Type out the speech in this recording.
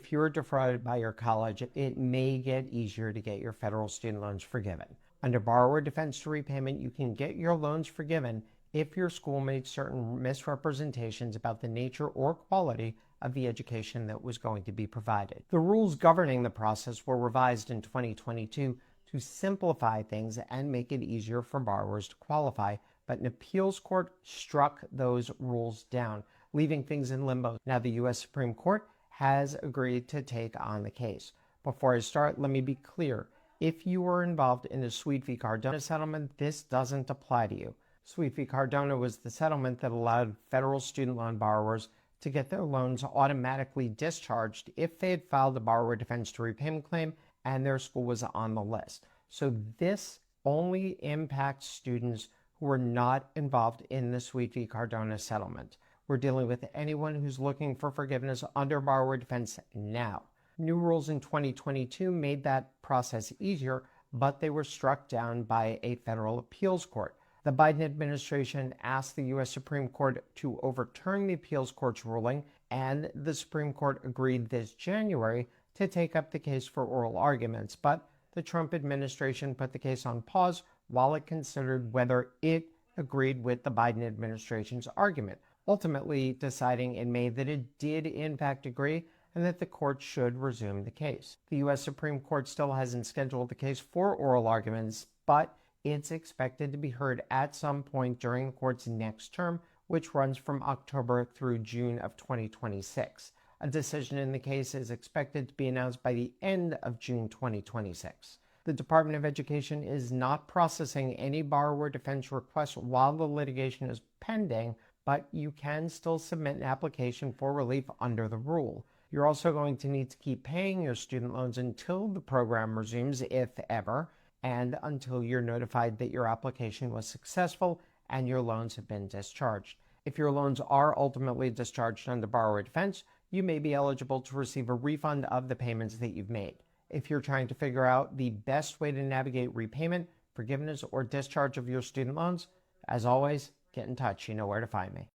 If you're defrauded by your college, it may get easier to get your federal student loans forgiven. Under borrower defense to repayment, you can get your loans forgiven if your school made certain misrepresentations about the nature or quality of the education that was going to be provided. The rules governing the process were revised in 2022 to simplify things and make it easier for borrowers to qualify, but an appeals court struck those rules down, leaving things in limbo. Now the U.S. Supreme Court has agreed to take on the case. Before I start, let me be clear. If you were involved in the Sweet v. Cardona settlement, this doesn't apply to you. Sweet v. Cardona was the settlement that allowed federal student loan borrowers to get their loans automatically discharged if they had filed a borrower defense to repayment claim and their school was on the list. So this only impacts students who were not involved in the Sweet v. Cardona settlement. We're dealing with anyone who's looking for forgiveness under borrower defense now. New rules in 2022 made that process easier, but they were struck down by a federal appeals court. The Biden administration asked the U.S. Supreme Court to overturn the appeals court's ruling, and the Supreme Court agreed this January to take up the case for oral arguments, but the Trump administration put the case on pause while it considered whether it agreed with the Biden administration's argument, ultimately deciding in May that it did in fact agree and that the court should resume the case. The U.S. Supreme Court still hasn't scheduled the case for oral arguments, but it's expected to be heard at some point during the court's next term, which runs from October through June of 2026. A decision in the case is expected to be announced by the end of June 2026. The Department of Education is not processing any borrower defense requests while the litigation is pending, but you can still submit an application for relief under the rule. You're also going to need to keep paying your student loans until the program resumes, if ever, and until you're notified that your application was successful and your loans have been discharged. If your loans are ultimately discharged under borrower defense, you may be eligible to receive a refund of the payments that you've made. If you're trying to figure out the best way to navigate repayment, forgiveness, or discharge of your student loans, as always, get in touch. You know where to find me.